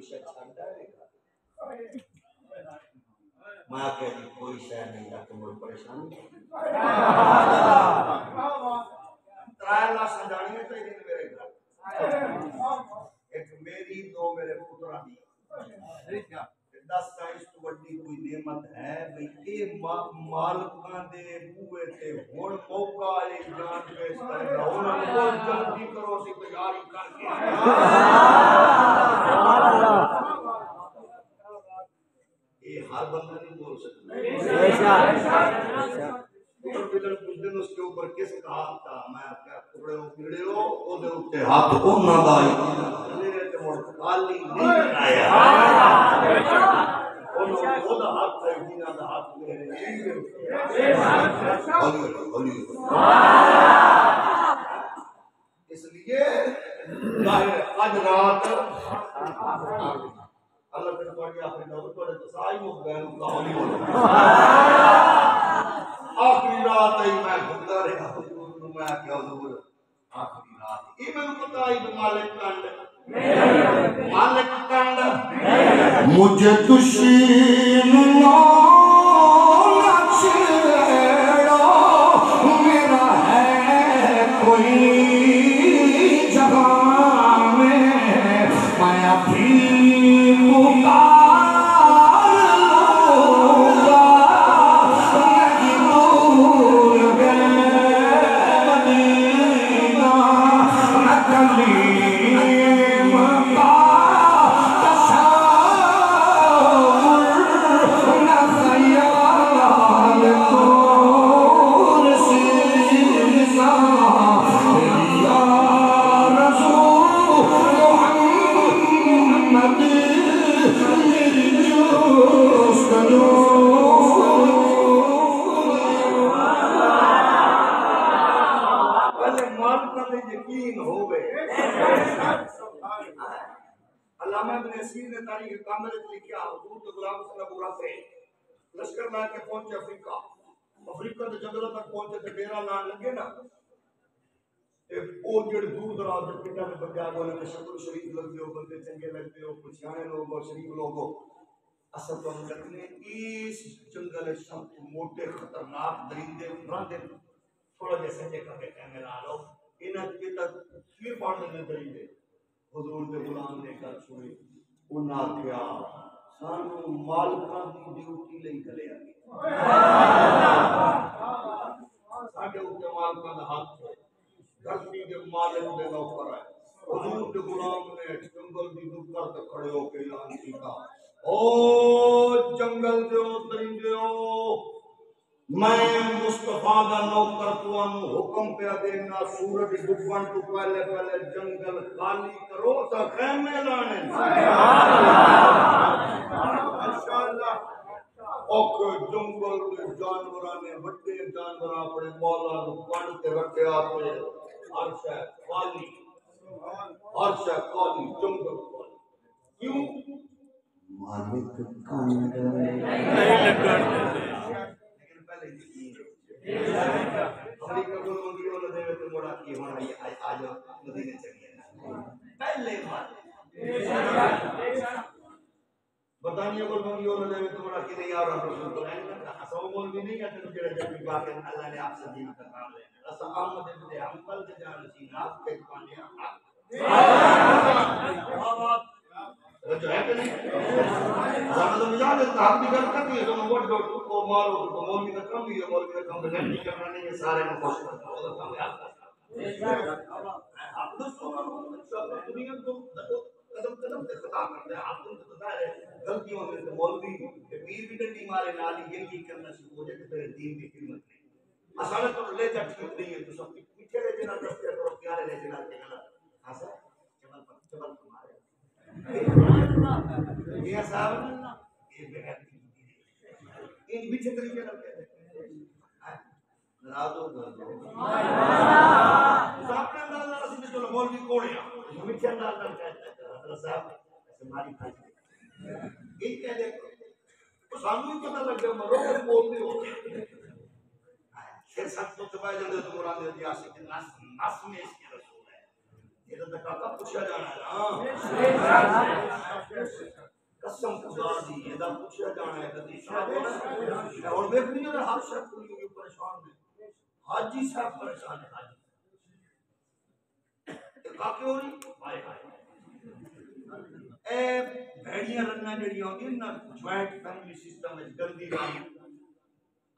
शय छाड़ा मैं कह दी कोई शय नहीं था तुम परेशान 3 लाख संजानी चाहिए मेरे घर एक मेरी 2 मेरे पुत्रा दी 10 का इस तो बड़ी कोई नेमत है भाई ये मालका दे बूए ते हुन मौका है जान पेश करना उन्हां को जल्दी करो सी तैयारी करके सुभान अल्लाह ये हर बंदा नहीं बोल सकता बेशक बिलन कुछ दिन उसके ऊपर किस कहा था मैं क्या टुकड़े हो कीड़े हो ओदे उत्ते हाथ ओना दा मेरे ते मोड़ खाली नहीं आया ओदा हाथ है जीना दा हाथ मेरे इसलिए जाहिर आज रात अल्लाह फिर तुम्हारी आखिरी नौबत तुम्हारे तो साई हो गए उनका होली हो आखिरी रात ही मैं घूमता रहा मैं क्या हुजूर आखिरी रात ये मैंने पता है मालिक कंड मुझे दुश्मनों ना छेड़ो मेरा है कोई जगह में मैं अभी लश्कर ला के पहुंचे अफ्रीका अफ्रीका के जंगलों तक पहुंचे तो डेरा लान लगे ना वो जो दूर दराज के पिंडा में बंदे आगो ने शक्ल शरीफ लगते हो बंदे चंगे लगते हो कुछ सियाने लोग हो शरीफ लोग हो असल तो हम लगने इस जंगल सब मोटे खतरनाक दरिंदे रांदे थोड़ा जैसे देखा के कैमरा लो इन्हें के तक फिर पाड़ने में दरिंदे हुजूर के गुलाम ने कर सुने उन्ना क्या सानू मालका दी ड्यूटी लई चले आ साडे उत्ते मालका दा हाथ है धरती के मालिक दे नौकर है हुजूर के गुलाम ने जंगल दी नुक्कर ते खड़े होके ऐलान किया ओ जंगल दे दरिंदे मैं मुस्तफा दा नौकर तुहानू हुक्म पे देना सूरज डुबन तो पहले पहले जंगल खाली करो तो खैमे लाने माशाअल्लाह ओक जंगल के जानवरां ने बड़े जानवर अपने मौला नु काट के रखया ते अर्श खाली जंगल क्यों मालिक कंड अफ्रीका को मंगी वाला देवे तो मोड़ा की होना ये आज मदीने चलिए पहले बात बरतानिया को मंगी वाला देवे तो मोड़ा की नहीं आ रहा रसूल तो असो बोल भी नहीं करते जेड़ा जब बात अल्लाह ने आपसे दीन का काम लेना अस अहमद इब्न हंबल के जान सी नाम के पाने जो है कि नहीं ज़्यादा तो मिजाज है आप भी कर सकती है तो मैं वोट दो को मारो तो मौलवी का कम भी है मौलवी का कम नहीं करना नहीं है सारे को खुश करना वो काम है आप तो इंशाअल्लाह दुनिया को कदम कदम से खता करते हैं आप तुम तो पता है गलतियों में तो मौलवी के पीर भी डंडी मारे नाली गिनती करना शुरू हो जाए तो तेरे दीन की कीमत नहीं असल तो ले जा ठीक नहीं है तो सब पीछे ले जाना दस्ते करो प्यारे ले जाना के गलत हां सर चबल तुम्हारे ये साहब ये बेहद इन पीछे तरीके लगते हैं नाराज हो गए साहब ने अंदाज असली चलो मौलवी कोड़िया पीछे अंदाज लगता है साहब हमारी भाई ये कह दे तो सामने ही पता लग गया मरो के बोलते हो फिर सब तो दबाए जाते तो मुराद है आशिक नस में इसके रसूल है ये तो काका पूछा जाना है कसम खुदा दी एदा पूछया जाना है कदी शायद और देख नहीं रहा हर शख्स को परेशान है हाजी साहब परेशान है हाजी काके हो रही हाय हाय ए भेड़ियां रन्ना जड़ियां होंदी ना ज्वाइंट फैमिली सिस्टम में गंदी रानी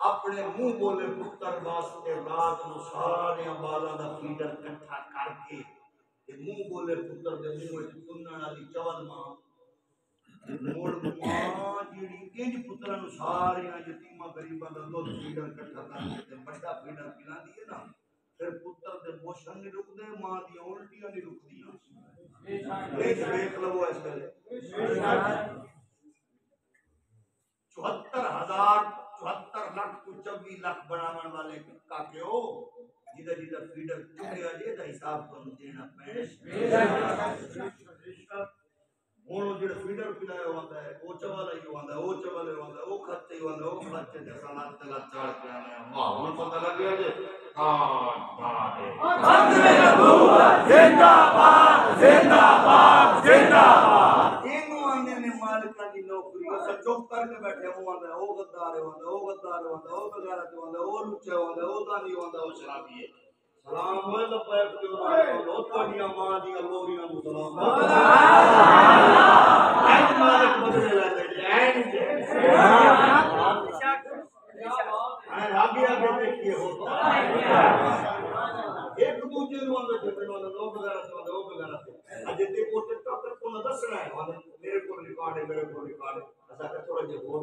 अपने मुंह बोले पुत्र वास्ते रात नु सारे बालां दा फीडर इकट्ठा करके ते मुंह बोले पुत्र दे मुंह विच सुनण वाली चवल मां मोड़ मां जीड़ी इंज पुत्रां नु सारे यतीमां गरीबां दा दुध फीडर इकट्ठा करके ते बड़ा फीडर पिलांदी है ना फिर पुत्र दे मोशन नहीं रुकदे मां दी उल्टियां नहीं रुकदियां देख लो इस वेले 74 लाख को 24 लाख बनाने वाले काके हो जिदा जिदा फीडर चुकड़िया जे दा हिसाब तो देना पैने हुन जो फीडर पिलाया होता है वो चवाला ही होता है वो चवाले होता है वो खर्चे ही होता है वो खर्चे के सालात तला चाड़ के आने वाह हुन पता लग गया जे हां हक में नबूवत जिंदाबाद जिंदाबाद जिंदाबाद इनु आने ने मालिका की नौकरी अस चुप करके बैठे हुआ है वो गद्दार होता है वो गद्दार होता है वो बेगारत होता है वो लुच्चा होता है वो दानी होता है वो शराबी है सलाम होए लब्बैक जो लो तोड़ियां मां दी लोरियां नु सलाम आज मालिक बदले लाते ऐन जे आगे आगे देखिए होता एक दूसरे नु अंदर जब लोग बेगारत होता है वो बेगारत आज देखो टिकटॉक को न दसना है मेरे को रिकॉर्ड है ऐसा कर थोड़ा जे बोल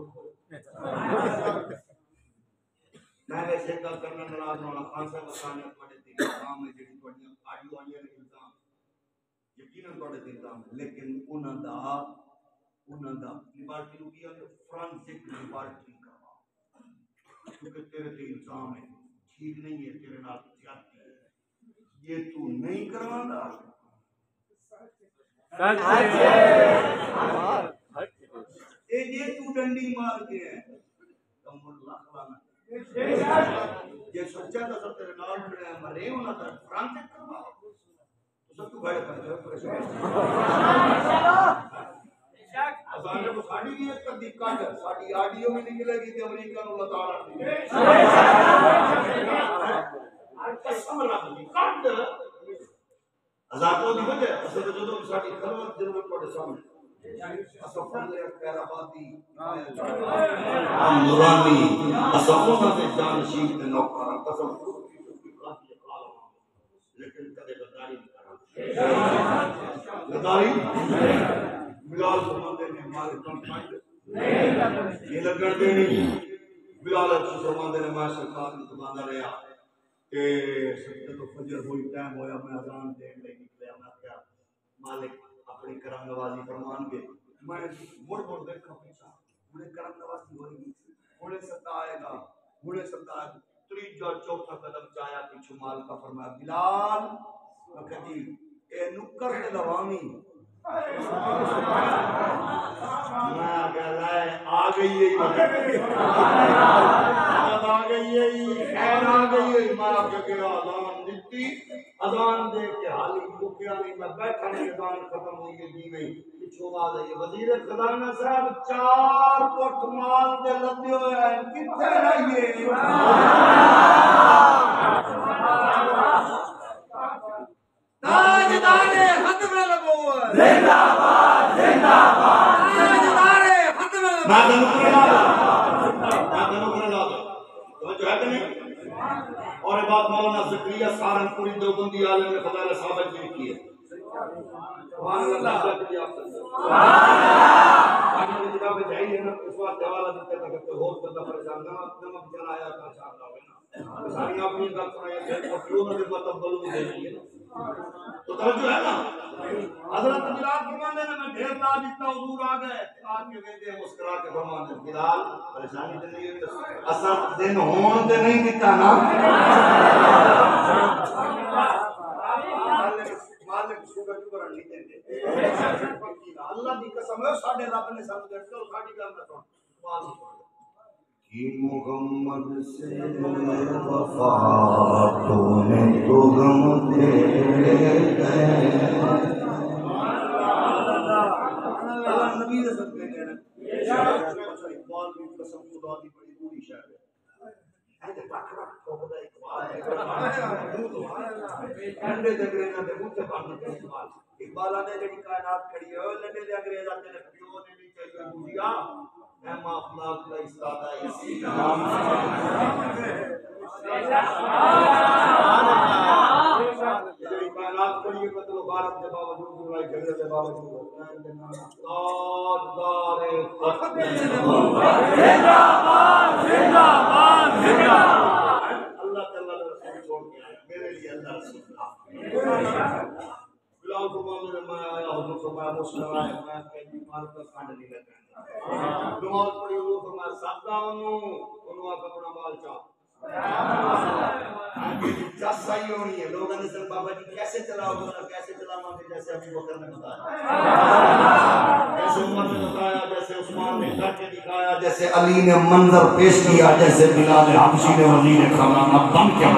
मैं वैसे गल करना नाराज होना खान साहब बताने पड़े थे काम में जेडी थोड़ी ऑडियो आई है इंतजाम यकीनन थोड़े इंतजाम लेकिन उन्हां दा लिबर्टी नु किया फ्रांसिक लिबर्टी करवा क्योंकि तेरे पे इल्जाम है ठीक नहीं है तेरे नाल ज्यादती है ये तू नहीं करवांदा ये तू डंडी मार के है कमर लाख लाना ये सच्चा तो सब तेरे नाल खड़े हैं मरे होना था फ्रांसिक करवा तो सब तू बड़े कर असाने को साडी भी एक कदी काट साडी ऑडियो में निकलेगी कि अमेरिका नु लताड़ दी कसम रख दी काट आजाद दी वजह अस तो जो साडी खलवत जरूरत पड़े सामने असफल खैराबादी हम नूरानी असफल से जानशीन के नौकर कसम लेकिन कदे गद्दारी नहीं करा गद्दारी बिलाल फरमाते ने मारे कम फाइट ये लगन देनी बिलाल फरमाते ने मैं सरकार की जुबान रहा के सबसे तो फजर हुई टाइम होया मैं अजान देने लगी निकला मैं क्या मालिक अपनी करम नवाजी फरमान के मैं मुड़ देखा पीछा मुझे करम नवाजी होगी मुझे सत्ता आएगा मुझे सत्ता त्रीजा चौथा कदम चाया पीछू माल का फरमाया बिलाल मैं कहती ए नुक्कर के लवामी मैं कहला आ गई है आ गई है खैर आ गई है मां के आजान दी अजान दे के हाली रुकिया नहीं मैं बैठा नहीं अजान खत्म हुई है जी गई पिछो आवाज आई वजीर खजाना साहब 4 फुट माल दे लदे होए हैं किथे रहिए ताजदारे हद में लगो जिंदाबाद जिंदाबाद ताजदारे हद में लगो मैं तनु करला तो जो है नहीं और बात मौलाना ज़करिया सारनपुरी देवबंदी आलम ने फजाइल साहब की की है सुभान अल्लाह ज़करिया सुभान अल्लाह आज की किताब में जाई है ना उस बात हवाला देते तक तो बहुत बंदा परेशान नमक जलाया परेशान हो गए ना सारी अपनी बात सुनाई है और क्यों ना मतलब बलू दे दी है तो तवज्जो है ना हजरत बिलाल फरमाते ने मैं ढेर ला दिता हुजूर आ गए आके वेदे मुस्कुरा के फरमाते बिलाल परेशानी तो नहीं है असा दिन होन ते नहीं दिता ना मालिक शुगर शुगर नहीं देते अल्लाह दी कसम है साडे रब ने सब दे तो साडी गल ना सुन सुभान कि मोहम्मद से वफा तूने तो गम दे नबी ने सदके देना इकबाल की कसम खुदा दी बड़ी बूढ़ी शायर है ऐसे रख रख ठोकदा इकबाल अंडे दे अंग्रेज़ां दे मुंह ते बंद कर इकबाल आने जेडी कायनात खड़ी है ओ लंडे दे अंग्रेज़ आते ने प्यो ने नहीं चाहिए बुढ़िया मैं माफलाक का इस्तादा इसी नाम कायनात खड़ी है मतलब भारत के बावजूद लड़ाई झगड़े के बावजूद दारे जिंदाबाद जिंदाबाद जिंदाबाद अल्लाह ताला ने रसूल छोड़ के आया मेरे लिए अल्लाह रसूल गुलाम फरमान ने मैं आया हुजूर फरमाया मुस्लिम आया मैं कहीं मार का कांड नहीं लगा नमाज पढ़ी हुजूर फरमाया सादा उन्होंने अपना माल चा सही होनी है लोगों ने सर बाबा जी कैसे चलाओगे ना कैसे चलाओगे जैसे अभी बकर ने बताया जैसे उमर ने बताया जैसे उस्मान ने करके दिखाया जैसे अली ने मंजर पेश किया जैसे बिलाल हबशी ने वजीर खाना बन क्या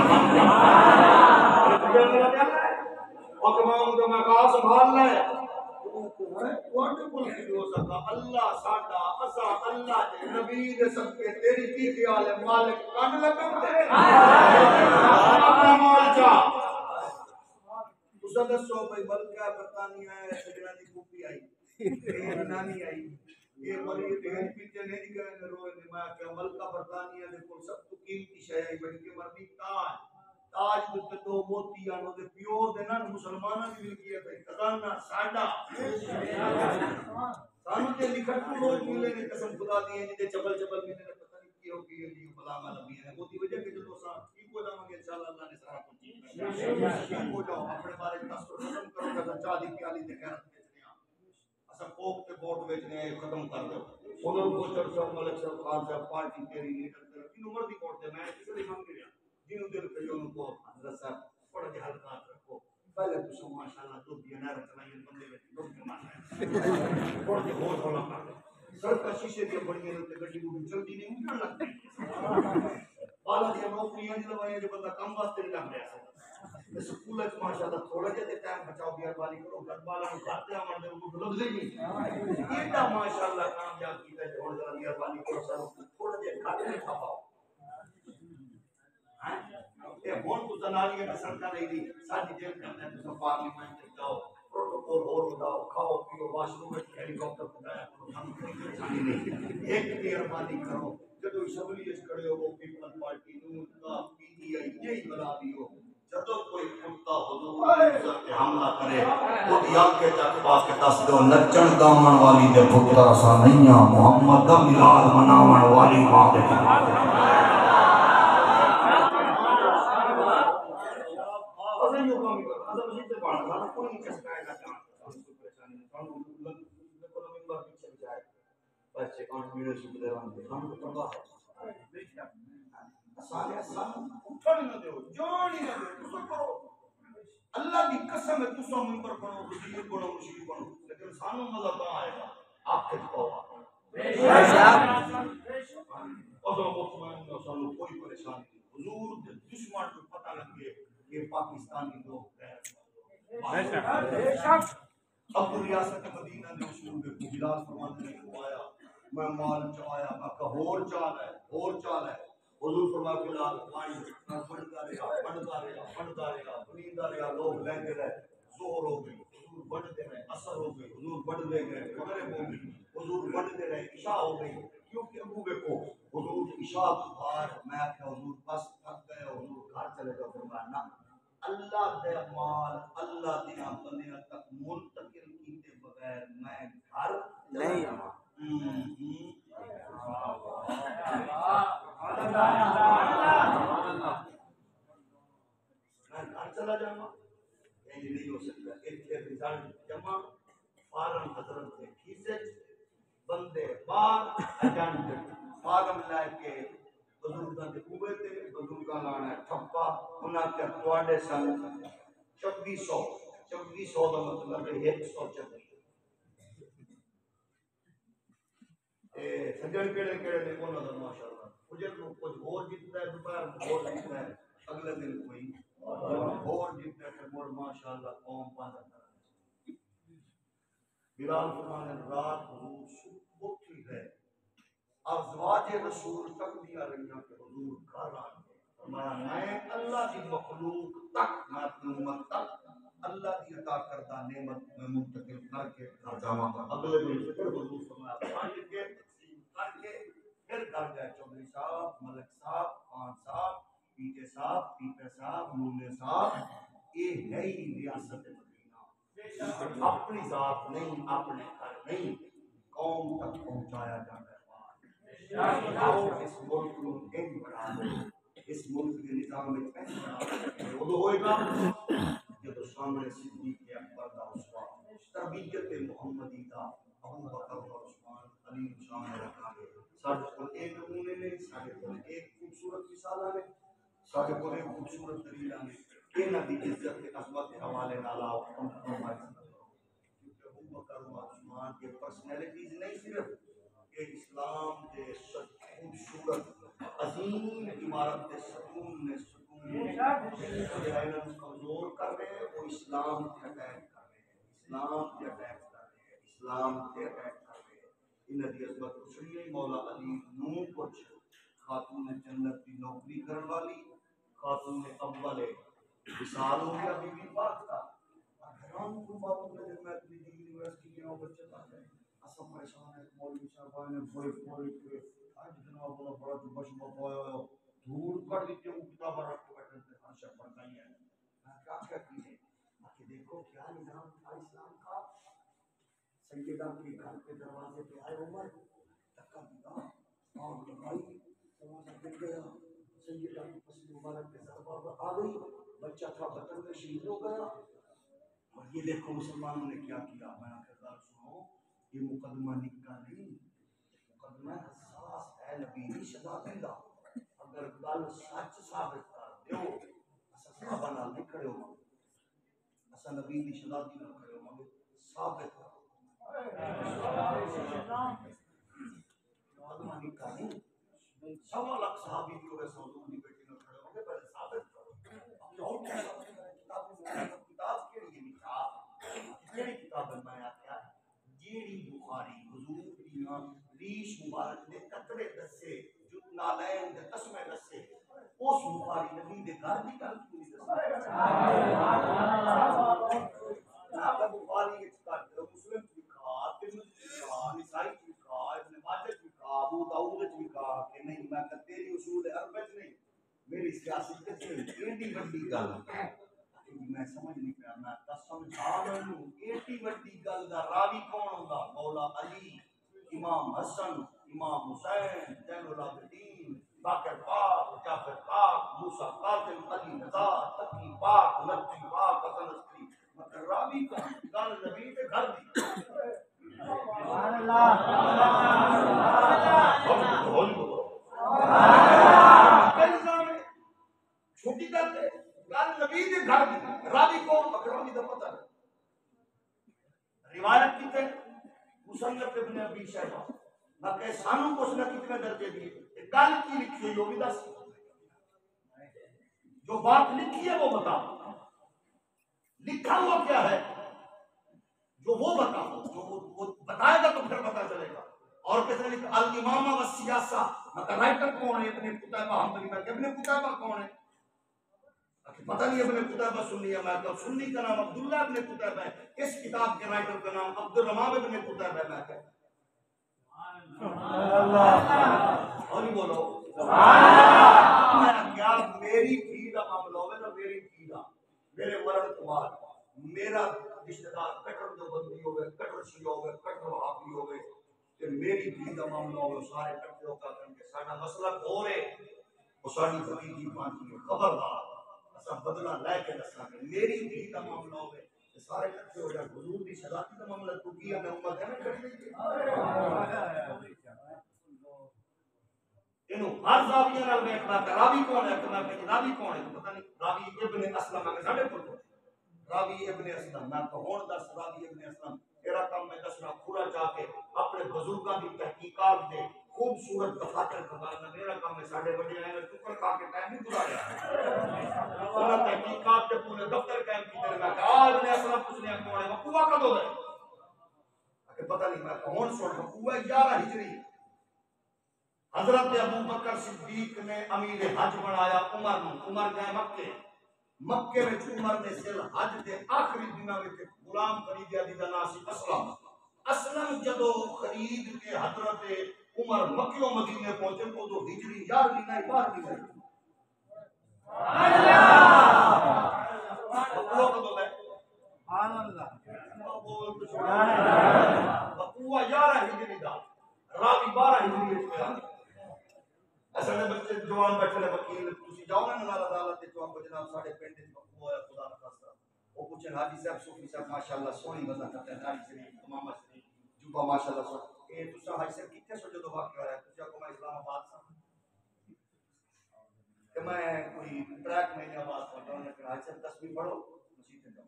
और तमाम तो मैं कहा संभाल ले अल्लाह साडा असा अल्लाह दे नबी दे सबके तेरी की ख्याल है मालिक कान लगम तेरे अपना माल जा उस दसो भाई बल्कि बरतानिया है सजना दी कूपी आई ये नानी आई ये मरी देश पीछे नहीं गए ने रोए ने मैं क्या मलका बरतानिया दे कोल सब तो कीमती शय आई बड़ी के मरनी ताज ते दो मोती आनो दे पियो दे ना मुसलमानां दी मिलकी है भाई खजाना साडा सानू ते लिखत को लोग मिले ने कसम खुदा दी है जिते चबल चबल मिले ने पता नहीं की होगी ये बलामा नबी है ओदी वजह के जो सा ठीक हो जाओगे इंशाल्लाह अल्लाह ने सारा कुछ ठीक हो जाओ अपने बारे में तस्वर खत्म करोगे तो चादी प्याली ते खैरत बेचने आ असा कोक ते वोट बेचने खत्म कर दो उधर गोचर साहब मलिक साहब खान साहब पार्टी तेरी लीडर तेरा तीन उम्र दी वोट दे मैं किसी नहीं मांग रहा जिन्हों दिल करियो उनको हजरत साहब थोड़ा जिहा हल्का रखो पहले तो माशाल्लाह तो दिया रचनाई बंदे में लोग माना थोड़ा जिहा होश वाला कर दो सड़क का शीशे के बड़ियां ते गड्डी को जल्दी नहीं उठन लगती बाला दी नौकरियां दिलवाए जो बंदा काम वास्ते नहीं लग रहा है स्कूल में माशाल्लाह थोड़ा जिहा टाइम बचाओ बियार वाली करो घर वाला को खाते आवन दे उनको लग नहीं इतना माशाल्लाह कामयाब कीता है और जरा बियार वाली करो थोड़ा जिहा खाते नहीं खाओ ये बहुत तो जनानी है सरकार नहीं दी साडी जेल करने तो पार्लियामेंट में जाओ प्रोटोकॉल और बताओ खाओ पियो वॉशरूम में हेलीकॉप्टर बुलाया करो हम कोई परेशानी नहीं एक मेहरबानी करो जब असम्बली खड़े हो वो पीपल पार्टी नून का पीटीआई यही बना दियो जब कोई कुत्ता हुजूर पे हमला करे वो याद के तक पास के दस दो नचण गावन वाली दे पुत्र सा नैया मोहम्मद दा मिलाद मनावन वाली मां दे अल्लाह की कसम है तुम मिंबर बनो वजीर बनो मुशीर बनो लेकिन सानू मजा तो आएगा आपके पावा सानू कोई परेशानी नहीं हुजूर दे दुश्मन को पता लग गए ये पाकिस्तानी लोग हैं अब रियासत मदीना ने उसूल में बिलाल फरमाते हैं आया मैं माल चाया का और चाल है हुजूर फरमाया बिलाल पानी पढ़ता रहेगा पनींदा रहेगा लोग लेंदे रहे जोर हो गई हुजूर बढ़ते रहे असर हो गई हुजूर बढ़ते गए मगरिब हो गई हुजूर बढ़ते रहे इशा हो गई क्योंकि अबू देखो हुजूर इशा के बाद मैं क्या हुजूर बस थक गए हुजूर घर चले जाओ फरमाया ना अल्लाह दे माल अल्लाह दी बंदियां तक मुंतकिल कीते बगैर मैं घर नहीं मैं घर चला जाऊंगा ये नहीं हो सकता एक रिजल्ट जमा फार्म हजरत के खीसे बंदे बाहर एजेंट फार्म लेके बुजुर्गां दे कुबे ते बुजुर्गां लाना ठप्पा उन्हां के तोड़े सन 2400 का मतलब है 126 ए सज्जन केड़े ने कोना दा माशाअल्लाह कुछ लोग कुछ और जीतता है दोपहर और जीतता है अगले दिन कोई और जीतता है और माशाअल्लाह कौम पाता बिलाल फरमाने रात हुजूर अजवाजे रसूल तक दिया रहियां के हुजूर घर आ गए। मैं अल्लाह की मखलूक तक, मैं अपनी उम्मत तक अल्लाह की अता करदा नेमत में मुंतकिल करके घर जावांगा। अगले दिन फिर हुजूर फरमाया पानी के तकसीम करके फिर घर गए। चौधरी साहब, मलिक साहब, खान साहब, पीटे साहब, पीपे साहब, मुन्ने साहब, ये है ही रियासत मदीना। अपनी जात नहीं, अपने घर नहीं, कौम तक पहुंचाया जाता है। आओ इस मुल्क को एक बना दो, इस मुल्क के निजाम में कैसे बना वो होएगा जो सामने सिद्दीक अकबर का उस्वा तरबियत मोहम्मदी का अबू बकर और उस्मान अली शान रखा है। साढ़े को एक नमूने ने, साढ़े को एक खूबसूरत मिसाल ने, साढ़े को एक खूबसूरत दलील ने, ये नबी इज्जत के अजमत के हवाले नाला कंप्रोमाइज क्योंकि अबू बकर और उस्मान के पर्सनैलिटीज नहीं सिर्फ के इस्लाम के खूबसूरत अजीम इमारत के सुकून ने कमजोर कर रहे हैं, वो इस्लाम के अटैक कर रहे हैं, इस्लाम के अटैक कर रहे हैं, इस्लाम के अटैक कर रहे हैं। इन अजमत कुछ मौला अली नू कुछ खातून जन्नत की नौकरी करने वाली खातून अव्वल विसाल हो गया बीबी पाक का। हैरान हूँ बातों में जब मैं अपनी यूनिवर्सिटी में बच्चे पढ़ रहे असम परेशान है। मौलवी साहब ने बड़े बड़े आज जनाब बोला बड़ा जुम्मा शुम्मा पाया धूल कर देते हैं किताब रख के बैठे थे हर्षा पढ़ता ही है। मैं क्या कहती है आके देखो क्या निजाम था इस्लाम का। सैयदा के घर के दरवाजे पे आए उमर धक्का दिया आग लगाई दरवाजा गिर गया। सैयदा की पसली मुबारक के दरवाजा आ गई, बच्चा था बटन में शहीद हो गया। और ये देखो मुसलमानों ने क्या किया। मैं आखिरकार सुनो ये मुकदमा निका नहीं, मुकदमा हसास है नबी की सजा देगा। अगर गल सच साबित कर दो असा सहाबा नाल नहीं खड़े होवांगे, असा नबी की शहादत नाल खड़े होवांगे। साबित करो मुकदमा निका नहीं, 1.25 लाख सहाबी भी होवे सौदूर की बेटी नाल खड़े होंगे, पहले साबित करो। किताब केड़ी है किताब केड़ी किताब है। मैं आख्या जेड़ी बुखारी हुजूर दी रीश मुबारक दे कतरे दसे जो नालैन दे तस्मे दसे उस बुखारी नबी दे घर दी गल की दसे ना बुखारी विच कर मुस्लिम की खा तिरमिज़ी की खा निसाई की खा इब्न माजा की खा अबू दाऊद की खा कि नहीं मैं तेरी उसूल अरब विच नहीं मेरी सियासत विच नहीं एडी बड़ी गल मैं समझ नहीं पाया। मैं समझा मैनू एडी बड़ी गल दा रावी कौन होंदा। मौला अली, इमाम हसन, इमाम हुसैन, जैनुल आबिदीन, बाकर पाक, जाफर पाक, मूसा कासिम, अली रजा, तकी पाक, नबी पाक, हसन अस्करी। मतलब रावी कौन गल नबी के घर दी। सुभान अल्लाह छोटी गल है गल नबी के घर दी। रावी कौन रावी दा पता नहीं। रिवायत की थे मुसन्नफ इब्न अबी शैबा ना कहे सानू कुछ ना कितने दर्जे दिए गल की लिखी है वो भी दस जो बात लिखी है वो बता लिखा हुआ क्या है जो वो बताओ जो वो बताएगा तो फिर पता चलेगा। और किसने लिखा अल इमामा व सियासा मतलब राइटर कौन है। इब्न कुतैबा हम्बली में इब्न कुतैबा कौन है पता नहीं। इब्न कुतैबा सुन्नी है। मैं तो सुन्नी का नाम अब्दुल्लाह इब्न कुतैबा है। इस किताब के राइटर का नाम अब्दुल रहमान इब्न कुतैबा है। मैं और बोलो क्या मेरी फी का मामला होवे ना मेरी फी का मेरे मरण के बाद मेरा रिश्तेदार कटर जो बंदी होवे कटर शी होवे कटर हाफी होवे ते मेरी फी का मामला होवे सारे इकट्ठे होकर करके साडा मसला हो रे वो साडी फी की बात खबरदार असा बदला लेके दसांगे। मेरी फी का मामला होवे सारे इकट्ठे हो जाए हुजूर की शहादत का मामला तू की है उम्मत है ना खड़ी इनो हर जाविया नाल देखना रावी कौन है। मैं कहती रावी कौन है पता नहीं। रावी इब्न असलम है साडे कोल रावी इब्न असलम मैं तो हुन दस रावी इब्न असलम तेरा काम मैं दसना पूरा जाके अपने बुजुर्गों की तहकीकात दे खूबसूरत दफातर खजाना मेरा काम है। साडे बड़े आए टुकड़ खा के टाइम नहीं गुजारा पूरा तहकीकात के पूरे दफ्तर कायम की तेरे मैं आज इब्न असलम पूछने कौन है वकुआ कब हो गए पता नहीं। मैं हुन सुन वकुआ 11 हिजरी हजरत अबू बकर सिद्दीक ने अमीर हज बनाया उमर नूं। उमर गए मक्के, मक्के में उमर ने सिल हज के आखिरी दिनों में गुलाम खरीदिया जिसका नाम सी असलम। असलम जदों खरीद के हजरत उमर मक्के मदीने पहुंचे तो हिजरी 11वीं नहीं 12वीं नहीं बकुआ कदों है सुभान अल्लाह बोल तो सुभान अल्लाह बकुआ 11 हिजरी दा रावी 12 हिजरी में आया। असल में बच्चे जवान बैठे ने वकील तुसी जाओ ना नाला अदालत ते तो जनाब साडे पिंड च बकुआ है खुदा ना खास्ता वो पूछे हाजी साहब सूफी साहब माशाल्लाह सोहनी वजह करते हैं दाढ़ी शरीफ तमाम शरीफ जुबा माशाल्लाह सो ए तुसा हाजी साहब कितने सो जो वाकया होया तुसा को मैं इस्लामाबाद सा कि मैं कोई ट्रैक महीने बाद पढ़ा ने कहा हाजी साहब तस्वीर पढ़ो मस्जिद में जाओ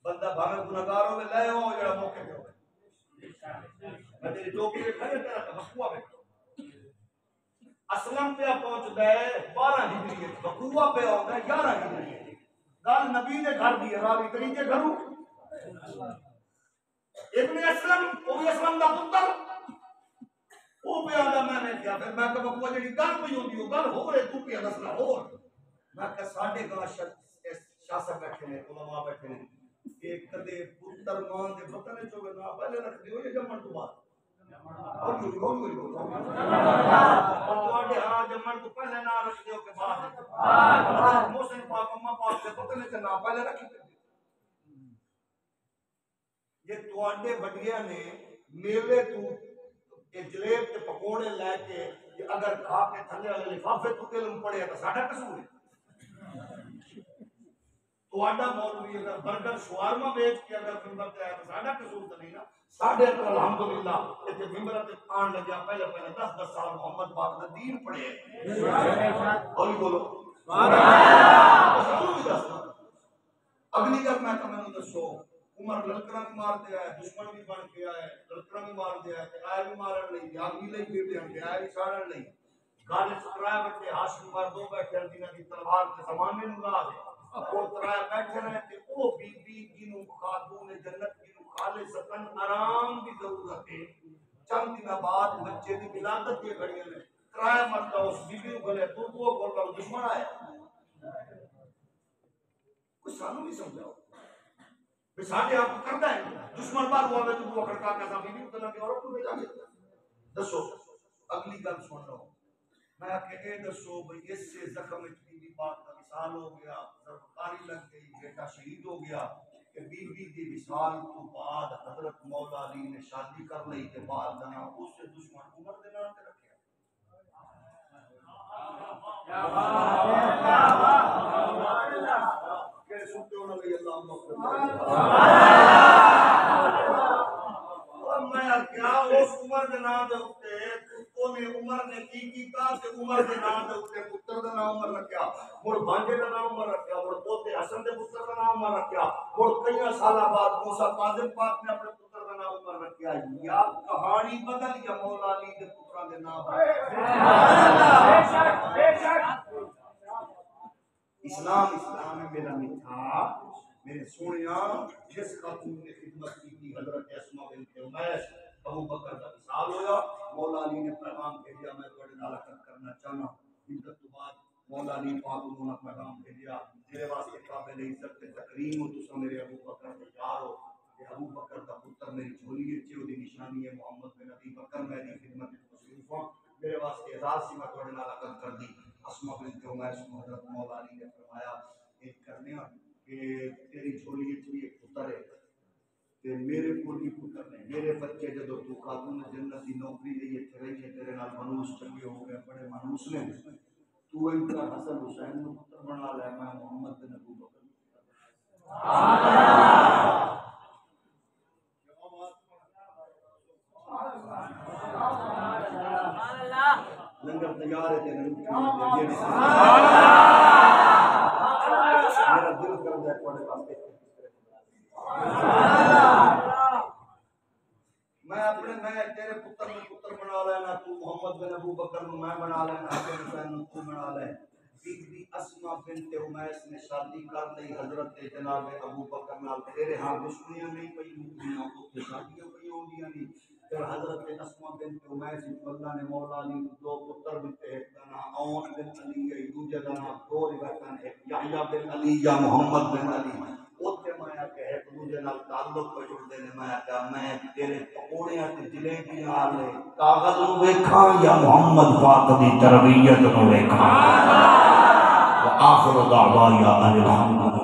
बंदा भावे गुनाहगार होवे ले आओ जेड़ा मौके पे होवे मैं तेरी टोपी पे खड़े तेरा बकुआ पे असलम पे पहुंचदा है 12 हिजरी बकुआ पे आउंदा 11 हिजरी गल नबी दे घर दी रावी तरीके घरू इब्ने असलम वो भी असलम दा पुत्र वो पे आंदा मैंने क्या फिर मैं कब बकुआ जेडी गल पई होंदी वो गल हो रे तू पे दसना हो मैं कह साडे गां शासक बैठे ने उलमा बैठे ने कि कदे पुत्र मां दे बतने चोवे ना पहले रख दियो ये जमन तो बाद और तुम्हारे हाँ जमन तो पहले ना रख दियो के बाद मोहसिन पाक अम्मा पाक से बतने के ना पहले रखी ये तुहाडे बड़िया ने मेले तू ये जलेब ते पकोड़े लेके अगर खा के थले वाले लिफाफे तू इल्म पढ़े तो साडा कसूर है तुहाडा मौलवी अगर बर्गर शवारमा बेच के अगर मिंबर पे आया तो साडा कसूर तो नहीं ना साडे तो अल्हम्दुलिल्लाह इते मिंबर पे आन लगा पहले पहले 10 साल मोहम्मद पाक दा दीन पढ़े हौली बोलो सुभान अल्लाह। अगली गल मैं तुम्हें दसो उमर ललकरा भी मार दिया है दुश्मन भी बन के आया ललकरा भी मार दिया है आया भी मारन लई जाग भी लई फिरदे हैं आया भी साड़न लई गाले सुकराए बैठे हाशिम मार दो बैठे जिन्हां दी तलवार ते जमाने नु ला दे वो तराए बैठे रहे ते ओ बीबी जिनु खातून जन्नत जिनु खाले सकन आराम दी जरूरत है चंद दिन बाद बच्चे दी विलादत दी घड़ियां ने तराए मरदा उस बीबी को गले तू को बोल दुश्मन आया कुछ सानू नहीं समझाओ साढ़े आप करता है दुश्मन बार हुआ है तो वो खड़का के साथ बीबी को लगे और को भेजा दसो अगली गल सुन लो मैं कहे दसो भाई इससे जख्म बीबी पाक का विसाल हो गया ज़रफ़कारी लग गई बेटा शहीद हो गया कि बीबी दी विसाल तो बाद हजरत मौला अली ने शादी कर ली के बाद जना उससे दुश्मन उमर दे नाम पे रखे क्या बात के सुनते हो ना भाई अल्लाह मैं क्या उस उमर के नाम दे उत्ते ने उमर ने की कीता ते उमर के नाम दे उत्ते पुत्र दा नाम उमर रखया और भांजे दा नाम उमर रखया और पोते हसन दे पुत्र दा नाम उमर रखया और कई साल बाद मूसा काजिम पाक ने अपने पुत्र दा नाम उमर रखया या कहानी बदल या मौला अली दे पुत्रा दे नाम सुभान अल्लाह बेशक बेशक इस्लाम इस्लाम है मेरा मिठा मेरे सोनिया जिस खातून ने खिदमत की थी हजरत अस्मा बिन्त उमैस अबू बकर का विसाल होया मौला अली ने पैगाम भेजा मैं तुम्हारे नाल करना चाहना इज्जत तो बाद मौला अली पाक उन्होंने पैगाम भेजा तेरे वास्ते काबिल इज्जत ते तकरीम हो तुसा मेरे अबू बकर के यार हो ये अबू बकर का पुत्र मेरी झोली विच ओदी निशानी है मोहम्मद बिन अबी बकर मेरी खिदमत में तशरीफ हो मेरे वास्ते एजाज सी मैं तुम्हारे नाल कर दी अस्मा बिन्त उमैस को हजरत मौला अली ने फरमाया एक करने कि तेरी झोली विच भी एक पुत्र है ते मेरे कोल भी पुत्र ने मेरे बच्चे जदों तू खातून जन्नत दी नौकरी लई इत्थे रही है तेरे नाल मनूस चंगे हो गए बड़े मनूस ने तू इनका हसन हुसैन नु पुत्र बना ले मैं मोहम्मद बिन अबू बकर सुभान अल्लाह लंगर तैयार है तेरे मेरा दिल कर दे तुम्हारे वास्ते मैं अपने मैं तेरे पुत्र बना लेना तू मोहम्मद बिन अबू बकर नु मैं बना लेना हसन हुसैन नु तू बना ले बीबी अस्मा बिन्त उमैस ने शादी कर ली हजरत जनाब अबू बकर नाल तेरे हां दुश्मनियां नहीं पई मुक्तियां तो शादियां पई होंदियां नहीं फिर हजरत अस्मा बिनत उमैस अल्लाह ने मौला अली दो पुत्र दिते, एक का नाम औन बिन अली है, दूजे का नाम दो रिवायतां है, याह्या बिन अली या मोहम्मद बिन अली। ओते मैं के एक दूजे नाल ताल्लुक को जुड़दे ने, मैं क्या मैं तेरे पकोड़ियां ते जलेबियां वाले कागज नु वेखां या मोहम्मद पाक दी तरबियत नु वेखां। व आखिर दावा या अनिल